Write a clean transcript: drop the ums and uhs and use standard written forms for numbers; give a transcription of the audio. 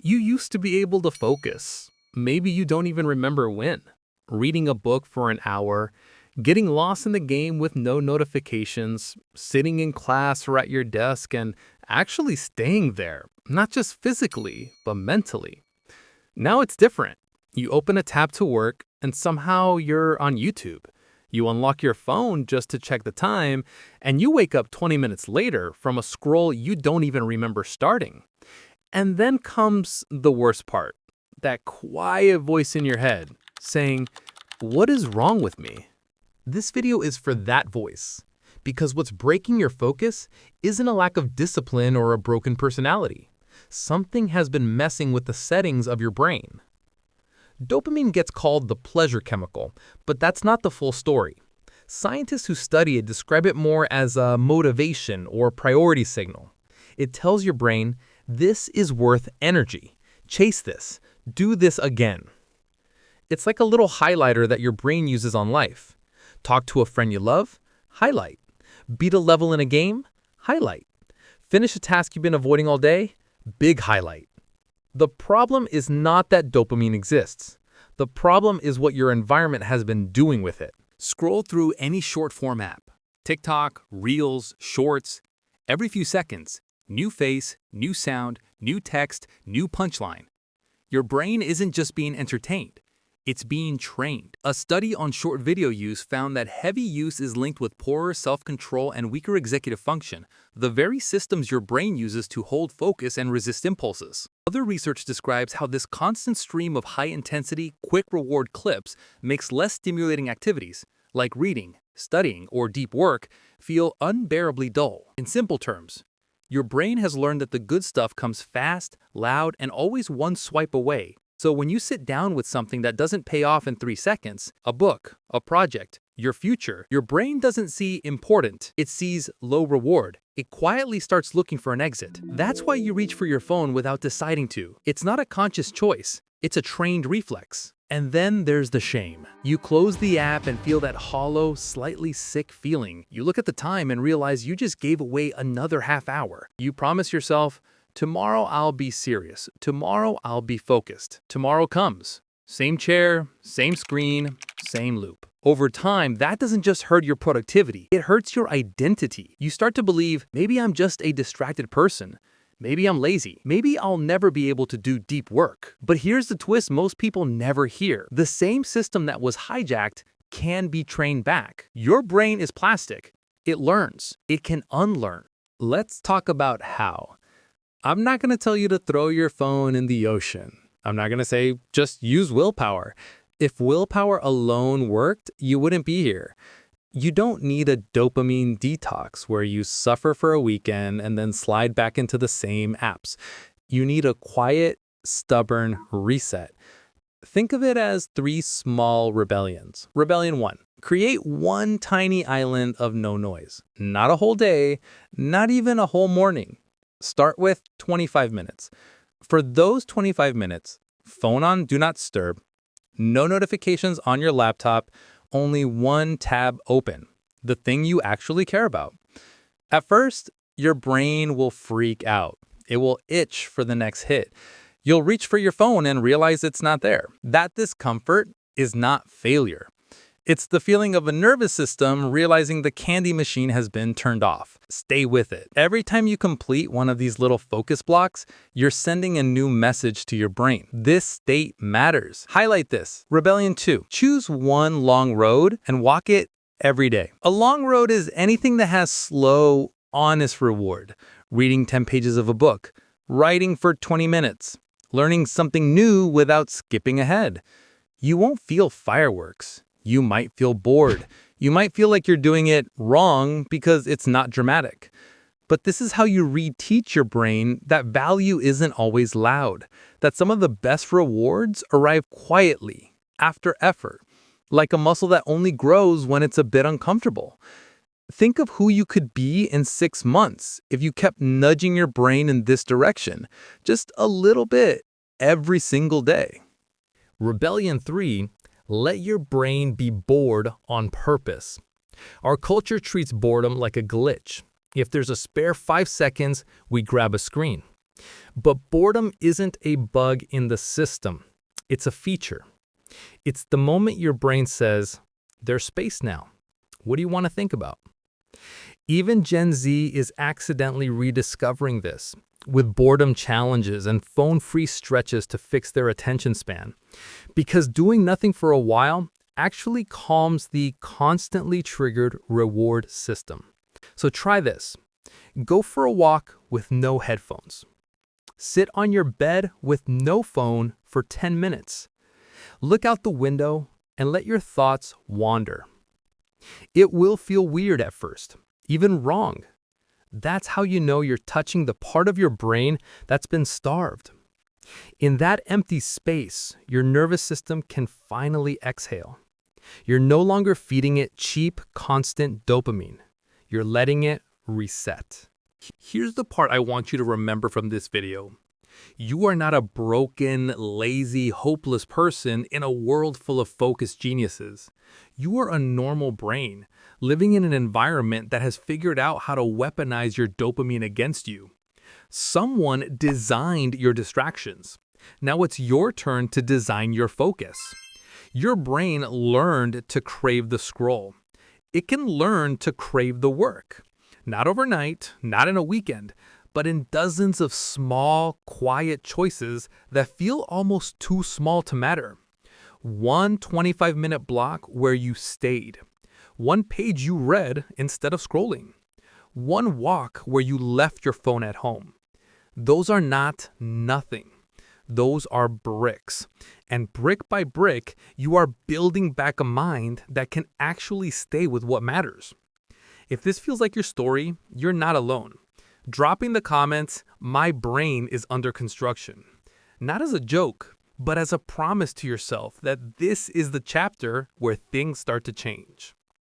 You used to be able to focus. Maybe you don't even remember when. Reading a book for an hour, getting lost in the game with no notifications, sitting in class or at your desk and actually staying there, not just physically, but mentally. Now it's different. You open a tab to work and somehow you're on YouTube. You unlock your phone just to check the time, and you wake up 20 minutes later from a scroll you don't even remember starting. And then comes the worst part, that quiet voice in your head saying, "What is wrong with me?" This video is for that voice, because what's breaking your focus isn't a lack of discipline or a broken personality. Something has been messing with the settings of your brain. Dopamine gets called the pleasure chemical, but that's not the full story. Scientists who study it describe it more as a motivation or priority signal. It tells your brain, this is worth energy. Chase this. Do this again. It's like a little highlighter that your brain uses on life. Talk to a friend you love? Highlight. Beat a level in a game? Highlight. Finish a task you've been avoiding all day? Big highlight. The problem is not that dopamine exists. The problem is what your environment has been doing with it. Scroll through any short-form app. TikTok, Reels, Shorts. Every few seconds, new face, new sound, new text, new punchline. Your brain isn't just being entertained. It's being trained. A study on short video use found that heavy use is linked with poorer self-control and weaker executive function, the very systems your brain uses to hold focus and resist impulses. Other research describes how this constant stream of high-intensity, quick-reward clips makes less stimulating activities, like reading, studying, or deep work, feel unbearably dull. In simple terms, your brain has learned that the good stuff comes fast, loud, and always one swipe away. So when you sit down with something that doesn't pay off in 3 seconds, a book, a project, your future, your brain doesn't see important. It sees low reward. It quietly starts looking for an exit. That's why you reach for your phone without deciding to. It's not a conscious choice. It's a trained reflex. And then there's the shame. You close the app and feel that hollow, slightly sick feeling. You look at the time and realize you just gave away another half hour. You promise yourself, tomorrow I'll be serious. Tomorrow I'll be focused. Tomorrow comes. Same chair, same screen, same loop. Over time, that doesn't just hurt your productivity. It hurts your identity. You start to believe, maybe I'm just a distracted person. Maybe I'm lazy. Maybe I'll never be able to do deep work. But here's the twist most people never hear. The same system that was hijacked can be trained back. Your brain is plastic. It learns. It can unlearn. Let's talk about how. I'm not going to tell you to throw your phone in the ocean. I'm not going to say just use willpower. If willpower alone worked, you wouldn't be here. You don't need a dopamine detox where you suffer for a weekend and then slide back into the same apps. You need a quiet, stubborn reset. Think of it as 3 small rebellions. Rebellion 1. Create one tiny island of no noise. Not a whole day, not even a whole morning. Start with 25 minutes. For those 25 minutes, phone on Do Not Disturb, no notifications on your laptop, only one tab open, the thing you actually care about. At first, your brain will freak out. It will itch for the next hit. You'll reach for your phone and realize it's not there. That discomfort is not failure. It's the feeling of a nervous system realizing the candy machine has been turned off. Stay with it. Every time you complete one of these little focus blocks, you're sending a new message to your brain. This state matters. Highlight this. Rebellion 2. Choose one long road and walk it every day. A long road is anything that has slow, honest reward. Reading 10 pages of a book, writing for 20 minutes, learning something new without skipping ahead. You won't feel fireworks. You might feel bored. You might feel like you're doing it wrong because it's not dramatic. But this is how you reteach your brain that value isn't always loud, that some of the best rewards arrive quietly, after effort, like a muscle that only grows when it's a bit uncomfortable. Think of who you could be in 6 months if you kept nudging your brain in this direction, just a little bit, every single day. Rebellion 3. Let your brain be bored on purpose. Our culture treats boredom like a glitch. If there's a spare 5 seconds, we grab a screen. But boredom isn't a bug in the system. It's a feature. It's the moment your brain says, there's space now. What do you want to think about? Even Gen Z is accidentally rediscovering this, with boredom challenges and phone-free stretches to fix their attention span. Because doing nothing for a while actually calms the constantly triggered reward system. So try this. Go for a walk with no headphones. Sit on your bed with no phone for 10 minutes. Look out the window and let your thoughts wander. It will feel weird at first, even wrong. That's how you know you're touching the part of your brain that's been starved. In that empty space, your nervous system can finally exhale. You're no longer feeding it cheap, constant dopamine. You're letting it reset. Here's the part I want you to remember from this video. You are not a broken, lazy, hopeless person in a world full of focused geniuses. You are a normal brain, living in an environment that has figured out how to weaponize your dopamine against you. Someone designed your distractions. Now it's your turn to design your focus. Your brain learned to crave the scroll. It can learn to crave the work. Not overnight, not in a weekend, but in dozens of small, quiet choices that feel almost too small to matter. One 25-minute block where you stayed. One page you read instead of scrolling. One walk where you left your phone at home. Those are not nothing. Those are bricks. And brick by brick, you are building back a mind that can actually stay with what matters. If this feels like your story, you're not alone. Drop in the comments, my brain is under construction. Not as a joke, but as a promise to yourself that this is the chapter where things start to change.